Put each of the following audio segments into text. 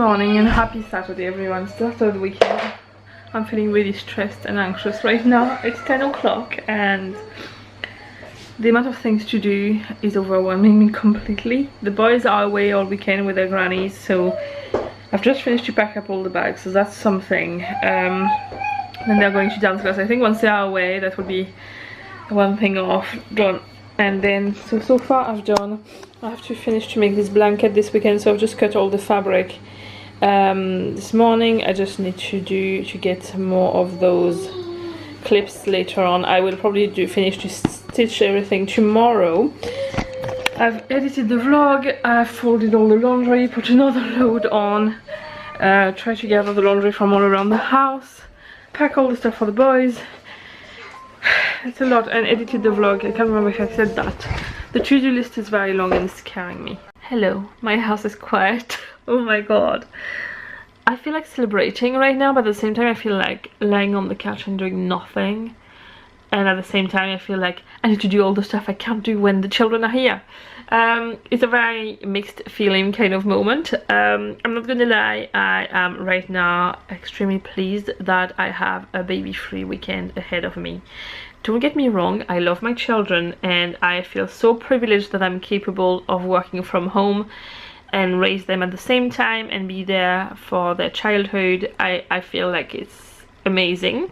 morning and happy Saturday everyone. Started the weekend. I'm feeling really stressed and anxious right now. It's 10 o'clock and the amount of things to do is overwhelming me completely. The boys are away all weekend with their grannies, so I've just finished to pack up all the bags, so that's something. Then they're going to dance class. I think once they are away, that would be one thing off, done. And then so far I have to finish to make this blanket this weekend, so I've just cut all the fabric this morning. I just need to get more of those clips later on. I will probably finish to stitch everything tomorrow. I've edited the vlog, I've folded all the laundry, put another load on, try to gather the laundry from all around the house, pack all the stuff for the boys. It's a lot, and edited the vlog. I can't remember if I said that. The to-do list is very long and it's scaring me. Hello, my house is quiet. Oh my god. I feel like celebrating right now, but at the same time I feel like lying on the couch and doing nothing. And at the same time I feel like I need to do all the stuff I can't do when the children are here. It's a very mixed feeling kind of moment. I'm not gonna lie, I am right now extremely pleased that I have a baby-free weekend ahead of me. Don't get me wrong, I love my children and I feel so privileged that I'm capable of working from home and raise them at the same time and be there for their childhood. I feel like it's amazing,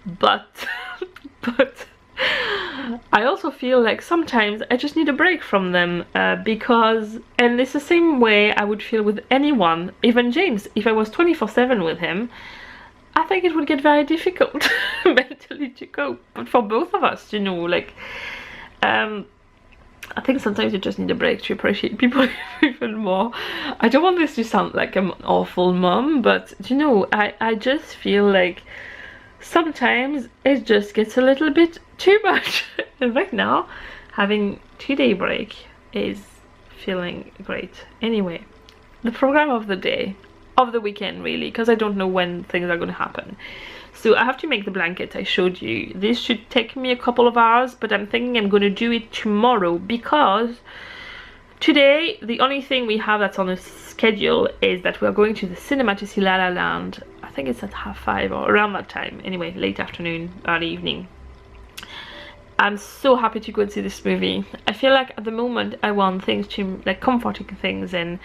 but I also feel like sometimes I just need a break from them, because, and it's the same way I would feel with anyone, even James. If I was 24/7 with him, I think it would get very difficult mentally to cope. But for both of us, you know, like I think sometimes you just need a break to appreciate people even more. I don't want this to sound like I'm an awful mom, but you know, I just feel like sometimes it just gets a little bit too much. And right now, having 2-day break is feeling great. Anyway, the program of the day, of the weekend really, because I don't know when things are going to happen. So I have to make the blanket I showed you. This should take me a couple of hours, but I'm thinking I'm going to do it tomorrow, because today the only thing we have that's on the schedule is that we're going to the cinema to see La La Land. I think it's at 5:30 or around that time. Anyway, late afternoon, early evening. I'm so happy to go and see this movie. I feel like at the moment I want things to, like, comforting things and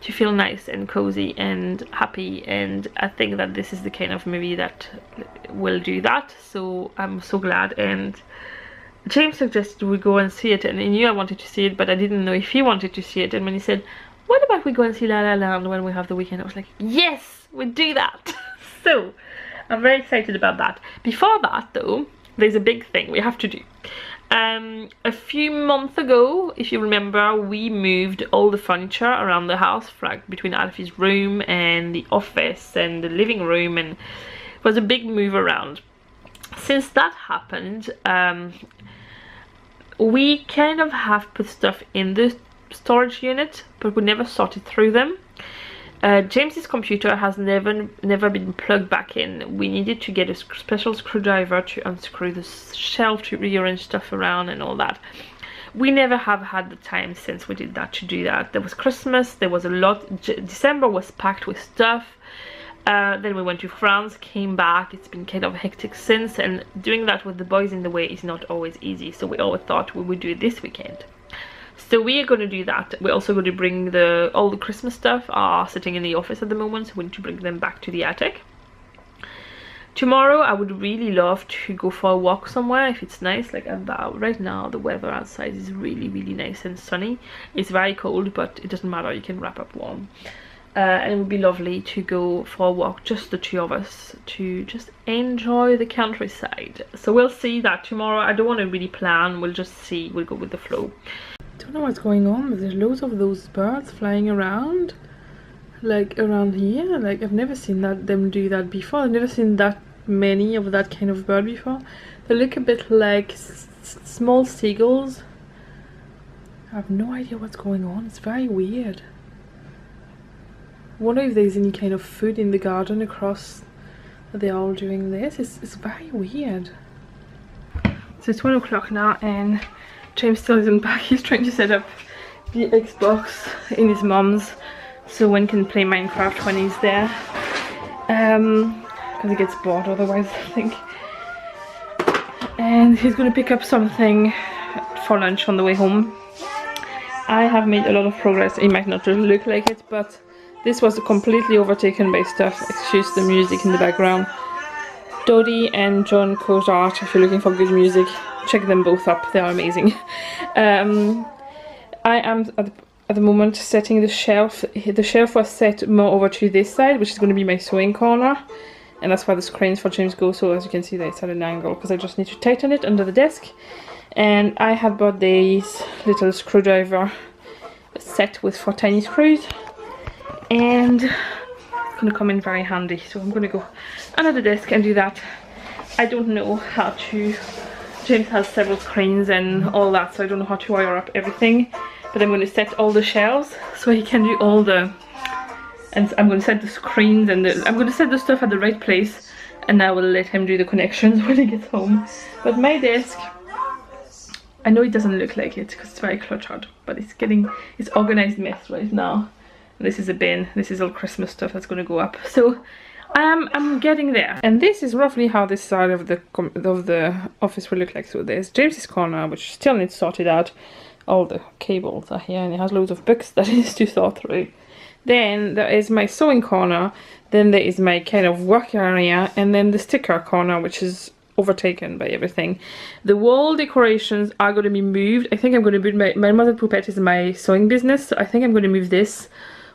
to feel nice and cozy and happy, and I think that this is the kind of movie that will do that, so I'm so glad. And James suggested we go and see it, and he knew I wanted to see it, but I didn't know if he wanted to see it. And when he said, what about we go and see La La Land when we have the weekend, I was like, yes, we'll do that. So I'm very excited about that. Before that though, there's a big thing we have to do. A few months ago, if you remember, we moved all the furniture around the house, like between Alfie's room and the office and the living room, and it was a big move around. Since that happened, we kind of have put stuff in the storage unit, but we never sorted through them. James's computer has never been plugged back in. We needed to get a special screwdriver to unscrew the shelf, to rearrange stuff around and all that. We never have had the time since we did that to do that. There was Christmas, there was a lot. December was packed with stuff. Then we went to France, came back. It's been kind of hectic since, and doing that with the boys in the way is not always easy, so we always thought we would do it this weekend. So we are going to do that. We're also going to bring all the Christmas stuff are sitting in the office at the moment, so we need to bring them back to the attic. Tomorrow I would really love to go for a walk somewhere if it's nice. Like right now the weather outside is really nice and sunny. It's very cold, but it doesn't matter, you can wrap up warm. And it would be lovely to go for a walk, just the two of us, to just enjoy the countryside. So we'll see that tomorrow. I don't want to really plan, we'll just see, we'll go with the flow. I don't know what's going on, but there's loads of those birds flying around, like around here. Like I've never seen them do that before. I've never seen that many of that kind of bird before. They look a bit like small seagulls. I have no idea what's going on. It's very weird. I wonder if there's any kind of food in the garden across that they're all doing this. It's very weird. So it's 1 o'clock now and James still isn't back. He's trying to set up the Xbox in his mom's so one can play Minecraft when he's there, because he gets bored otherwise, I think. And he's gonna pick up something for lunch on the way home. I have made a lot of progress. It might not really look like it, but this was completely overtaken by stuff. Excuse the music in the background. Dodie and John Cozart, if you're looking for good music, check them both up, they are amazing. I am at the moment setting the shelf. The shelf was set more over to this side, which is going to be my sewing corner, and that's where the screens for James go. So as you can see, it's at an angle because I just need to tighten it under the desk. And I had bought this little screwdriver set with 4 tiny screws, and it's going to come in very handy. So I'm going to go under the desk and do that. I don't know how to. James has several screens and all that, so I don't know how to wire up everything. But I'm going to set all the shelves so he can do all the. And I'm going to set the screens and I'm going to set the stuff at the right place, and I will let him do the connections when he gets home. But my desk, I know it doesn't look like it because it's very cluttered, but it's organized mess right now. This is a bin. This is all Christmas stuff that's going to go up. So I'm getting there. And this is roughly how this side of the office will look like. So there's James's corner, which still needs sorted out. All the cables are here, and it has loads of books that he needs to sort through. Then there is my sewing corner. Then there is my kind of work area, and then the sticker corner, which is overtaken by everything. The wall decorations are going to be moved. I think I'm going to move my Mademoisellepoupette is my sewing business, so I think I'm going to move this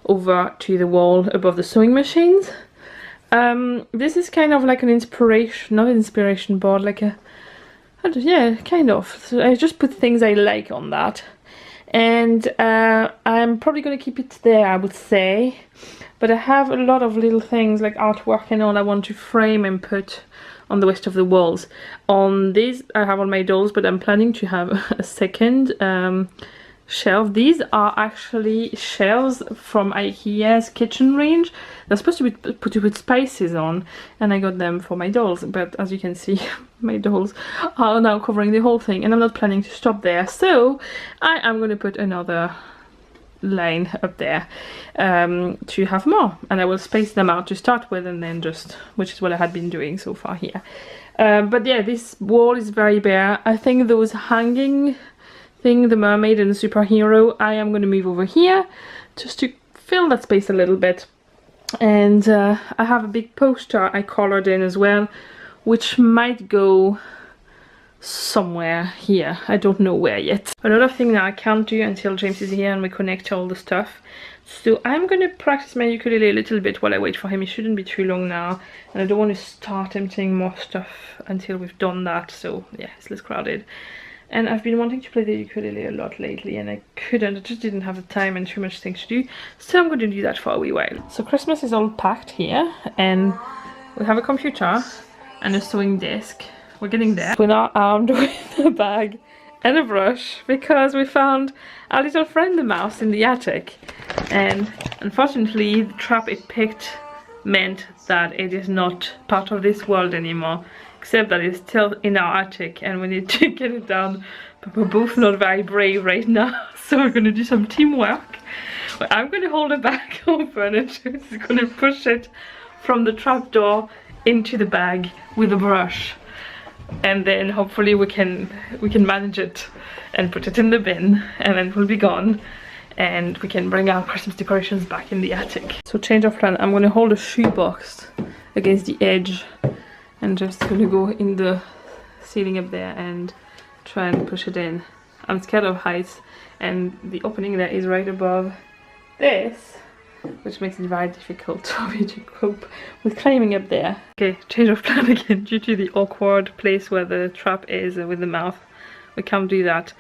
over to the wall above the sewing machines. This is kind of like an inspiration, not an inspiration board, like a, yeah, kind of. So I just put things I like on that, and I'm probably going to keep it there, I would say. But I have a lot of little things like artwork and all I want to frame and put on the rest of the walls. On these I have all my dolls, but I'm planning to have a second shelf. These are actually shelves from IKEA's kitchen range. They're supposed to be put to put spices on, and I got them for my dolls, but as you can see my dolls are now covering the whole thing, and I'm not planning to stop there, so I am going to put another line up there to have more, and I will space them out to start with, and then just, which is what I had been doing so far here. But yeah, this wall is very bare. I think those hanging thing, the mermaid and the superhero, I am going to move over here just to fill that space a little bit. And I have a big poster I colored in as well, which might go somewhere here. I don't know where yet. Another thing that I can't do until James is here and we connect all the stuff. So I'm going to practice my ukulele a little bit while I wait for him. It shouldn't be too long now, and I don't want to start emptying more stuff until we've done that. So yeah, it's less crowded. And I've been wanting to play the ukulele a lot lately, and I couldn't. I just didn't have the time and too much things to do. So I'm going to do that for a wee while. So Christmas is all packed here, and we have a computer and a sewing desk. We're getting there. We're now armed with a bag and a brush because we found our little friend the mouse in the attic. And unfortunately, the trap it picked meant that it is not part of this world anymore. Except that it's still in our attic and we need to get it down, but we're both not very brave right now, so we're going to do some teamwork. Well, I'm going to hold it back open and she's going to push it from the trapdoor into the bag with a brush, and then hopefully we can manage it and put it in the bin, and then we'll be gone and we can bring our Christmas decorations back in the attic. So change of plan, I'm going to hold a shoebox against the edge and just gonna go in the ceiling up there and try and push it in. I'm scared of heights, and the opening there is right above this, which makes it very difficult for me to cope with climbing up there. Okay, change of plan again. Due to the awkward place where the trap is with the mouth, we can't do that.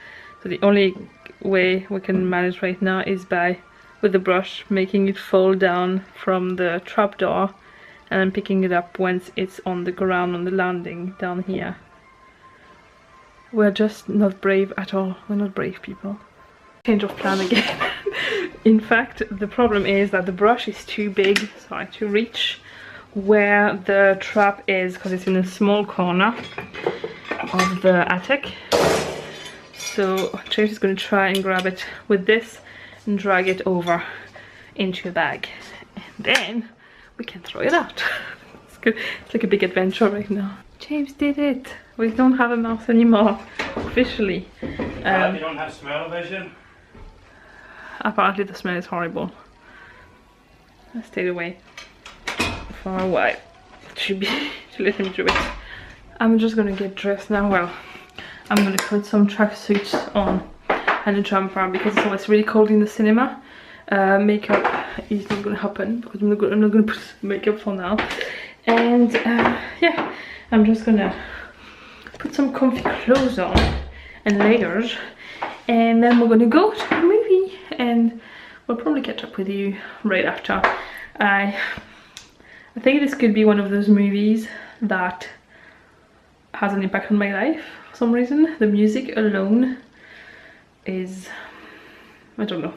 So the only way we can manage right now is by, with the brush, making it fall down from the trapdoor, and I'm picking it up once it's on the ground, on the landing down here. We're just not brave at all. We're not brave people. Change of plan again. In fact, the problem is that the brush is too big, sorry, to reach where the trap is, because it's in a small corner of the attic. So James is going to try and grab it with this and drag it over into a bag, and then we can throw it out. It's good. It's like a big adventure right now. James did it. We don't have a mouse anymore, officially. You don't have smell-o-vision? Apparently the smell is horrible. I stayed away for a while to let him do it. I'm just gonna get dressed now. Well, I'm gonna put some tracksuits on and a jumper because it's always really cold in the cinema. Makeup is not gonna happen because I'm not gonna put makeup for now. And yeah, I'm just gonna put some comfy clothes on and layers, and then we're gonna go to a movie, and we'll probably catch up with you right after. I think this could be one of those movies that has an impact on my life for some reason. The music alone is, I don't know.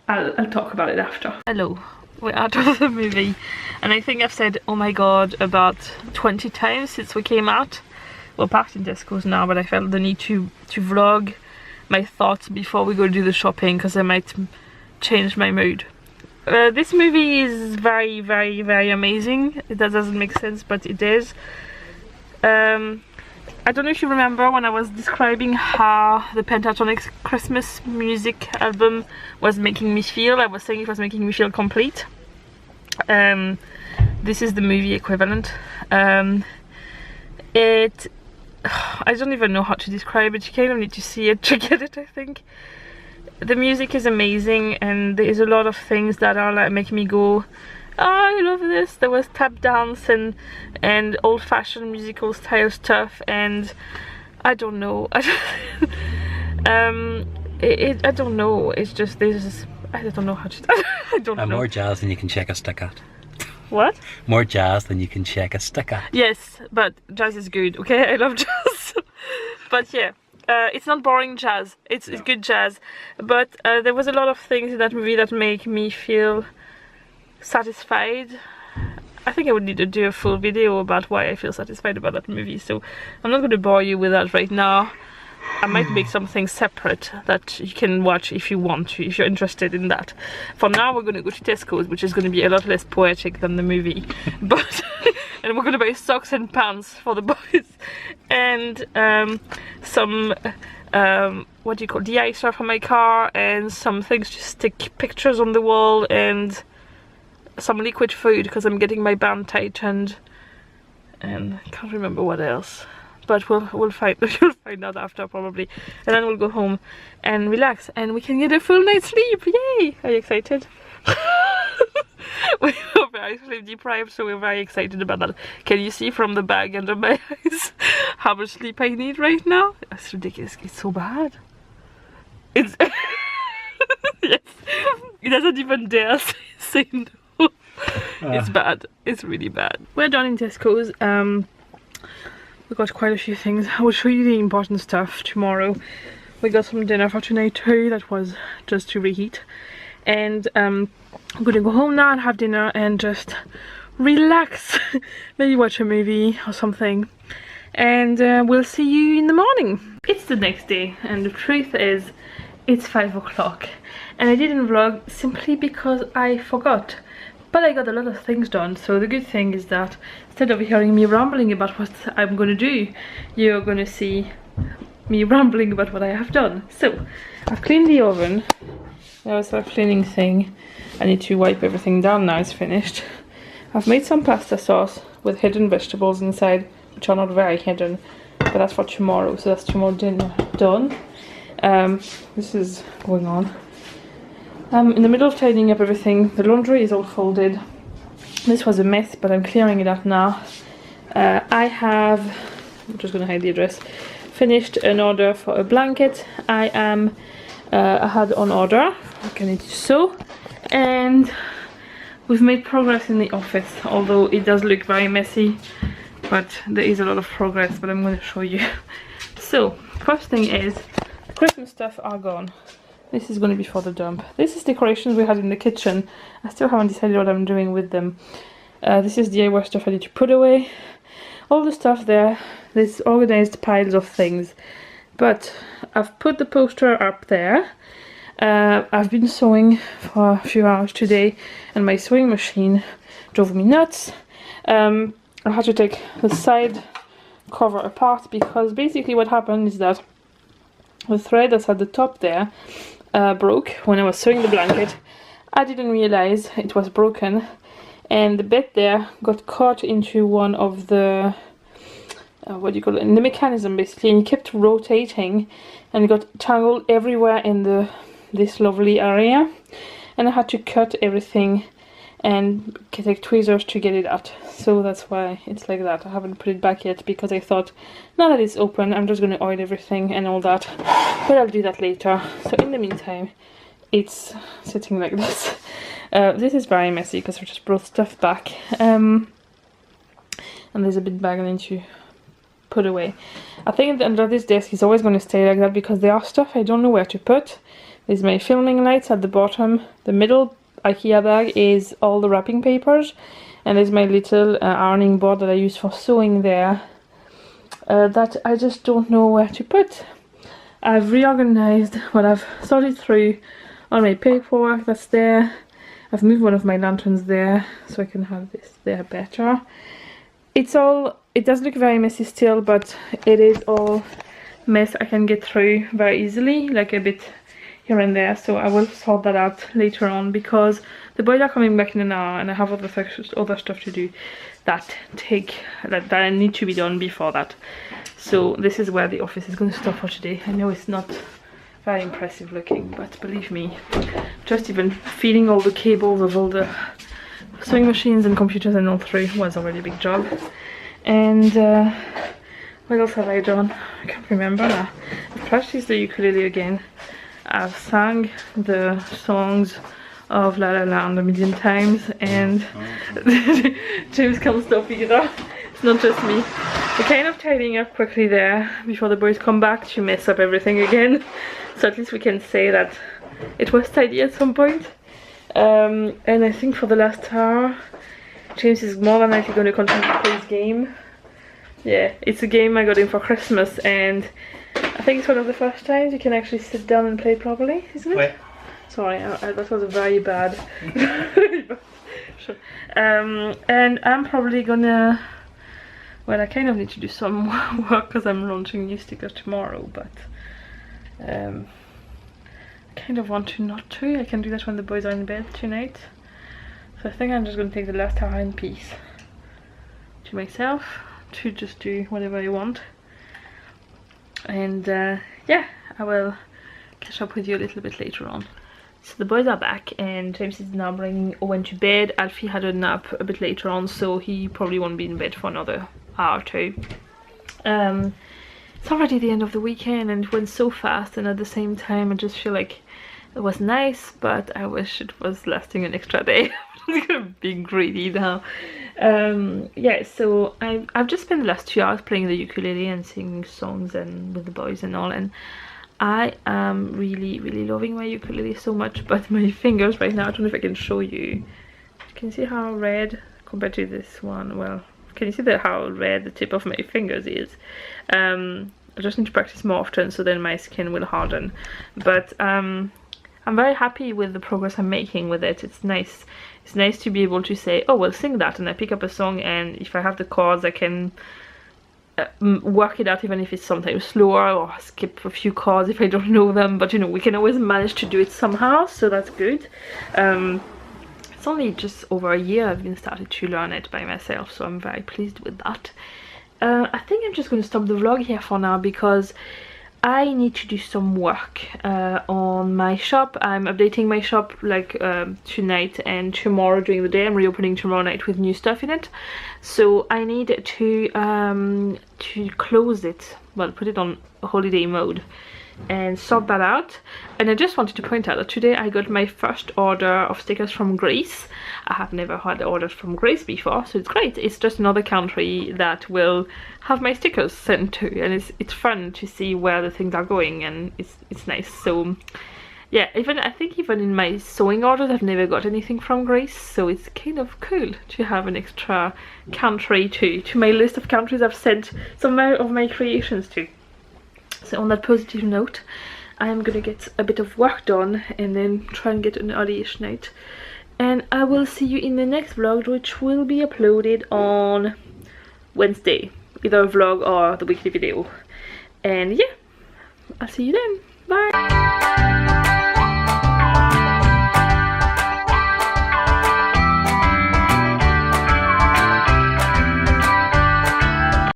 I'll talk about it after. Hello, we're out of the movie, and I think I've said oh my god about 20 times since we came out. We're packed in Tesco's now, but I felt the need to vlog my thoughts before we go do the shopping because I might change my mood. This movie is very, very, very amazing. It doesn't make sense, but it is. I don't know if you remember when I was describing how the Pentatonix Christmas music album was making me feel. I was saying it was making me feel complete. This is the movie equivalent. I don't even know how to describe it. You kind of need to see it to get it, I think. The music is amazing, and there is a lot of things that are like making me go, oh, I love this. There was tap dance and old-fashioned musical style stuff, and I don't know. I don't know. It's just this. I don't know how to. I don't know. More jazz than you can check a stick at. What? More jazz than you can check a stick at. Yes, but jazz is good. Okay, I love jazz. But yeah. It's not boring jazz, it's good jazz, but there was a lot of things in that movie that make me feel satisfied. I think I would need to do a full video about why I feel satisfied about that movie, so I'm not going to bore you with that right now. I might make something separate that you can watch if you want to, if you're interested in that. For now we're going to go to Tesco's, which is going to be a lot less poetic than the movie, but and we're going to buy socks and pants for the boys, and some what do you call de-icer for my car, and some things to stick pictures on the wall, and some liquid food because I'm getting my band tightened, and I can't remember what else. But we'll find you'll find out after probably, and then we'll go home and relax, and we can get a full night's sleep. Yay! Are you excited? We are very sleep deprived, so we're very excited about that. Can you see from the bag under my eyes how much sleep I need right now? It's ridiculous. It's so bad. It's yes. It doesn't even dare say no. It's bad. It's really bad. We're done in Tesco's. We got quite a few things. I will show you the important stuff tomorrow. We got some dinner for tonight too, that was just to reheat. And I'm gonna go home now and have dinner and just relax. Maybe watch a movie or something. And we'll see you in the morning. It's the next day, and the truth is, it's 5 o'clock. And I didn't vlog simply because I forgot. But I got a lot of things done, so the good thing is that instead of hearing me rambling about what I'm gonna do, you're gonna see me rambling about what I have done. So, I've cleaned the oven. That was our cleaning thing. I need to wipe everything down now, it's finished. I've made some pasta sauce with hidden vegetables inside, which are not very hidden, but that's for tomorrow, so that's tomorrow dinner done. This is going on. In the middle of tidying up everything. The laundry is all folded. This was a mess, but I'm clearing it up now. I have, I'm just gonna hide the address, finished an order for a blanket. I had on order, I need to sew, and we've made progress in the office, although it does look very messy, but there is a lot of progress, but I'm going to show you. So, first thing is, the Christmas stuff are gone. This is going to be for the dump. This is decorations we had in the kitchen. I still haven't decided what I'm doing with them. This is DIY stuff I need to put away. All the stuff there, there's organized piles of things. But I've put the poster up there. I've been sewing for a few hours today and my sewing machine drove me nuts. I had to take the side cover apart because basically what happened is that the thread that's at the top there broke when I was sewing the blanket. I didn't realize it was broken, and the bit there got caught into one of the what do you call it, in the mechanism basically, and it kept rotating and it got tangled everywhere in this lovely area, and I had to cut everything and take tweezers to get it out. So that's why it's like that. I haven't put it back yet because I thought now that it's open I'm just going to oil everything and all that, but I'll do that later. So in the meantime it's sitting like this. This is very messy because I just brought stuff back, and there's a bit bag I need to put away. I think under this desk is always going to stay like that because there are stuff I don't know where to put. There's my filming lights at the bottom. The middle IKEA bag is all the wrapping papers, and there's my little ironing board that I use for sewing there, that I just don't know where to put. I've reorganized what I've sorted through all my paperwork that's there. I've moved one of my lanterns there so I can have this there better. It does look very messy still, but it is all mess I can get through very easily, like a bit here and there. So I will sort that out later on because the boys are coming back in an hour and I have other stuff to do that I need to be done before that. So this is where the office is going to stop for today. I know it's not very impressive looking, but believe me, just even feeding all the cables of all the sewing machines and computers and all through was already a big job. And what else have I done? I can't remember now. I've practiced the ukulele again. I've sang the songs of La La Land a million times, and James can't stop either. It's not just me. We're kind of tidying up quickly there before the boys come back to mess up everything again. So at least we can say that it was tidy at some point. And I think for the last hour, James is more than likely going to continue to play his game. Yeah, it's a game I got him for Christmas, and I think it's one of the first times you can actually sit down and play properly, isn't it? Wait. Sorry, that was a very bad. Sure. And I'm probably gonna, well, I kind of need to do some work because I'm launching new stickers tomorrow, but I kind of want to not to. I can do that when the boys are in bed tonight. So I think I'm just going to take the last hour in peace to myself to just do whatever I want. And yeah, I will catch up with you a little bit later on. So the boys are back and James is now bringing Owen to bed. Alfie had a nap a bit later on, so he probably won't be in bed for another hour or two. It's already the end of the weekend and it went so fast, and at the same time I just feel like it was nice, but I wish it was lasting an extra day. I'm being greedy now. Yeah, so I've just spent the last 2 hours playing the ukulele and singing songs and with the boys and all, and I am really loving my ukulele so much, but my fingers right now, I don't know if I can show you. Can you see how red compared to this one? Well, can you see how red the tip of my fingers is? I just need to practice more often so then my skin will harden, but I'm very happy with the progress I'm making with it. It's nice to be able to say, oh well, sing that, and I pick up a song, and if I have the chords I can work it out, even if it's sometimes slower, or skip a few chords if I don't know them, but you know, we can always manage to do it somehow, so that's good. It's only just over a year I've been started to learn it by myself, so I'm very pleased with that. I think I'm just going to stop the vlog here for now because I need to do some work on my shop. I'm updating my shop like tonight and tomorrow during the day. I'm reopening tomorrow night with new stuff in it, so I need to close it, well, put it on holiday mode and sort that out. And I just wanted to point out that today I got my first order of stickers from Greece. I have never had orders from Greece before, so it's great. It's just another country that will have my stickers sent to, and it's fun to see where the things are going, and it's nice. So yeah, I think even in my sewing orders I've never got anything from Greece, so it's kind of cool to have an extra country to my list of countries I've sent some of my creations to. So on that positive note, I'm gonna get a bit of work done and then try and get an early-ish night. And I will see you in the next vlog, which will be uploaded on Wednesday. Either a vlog or the weekly video. And yeah, I'll see you then.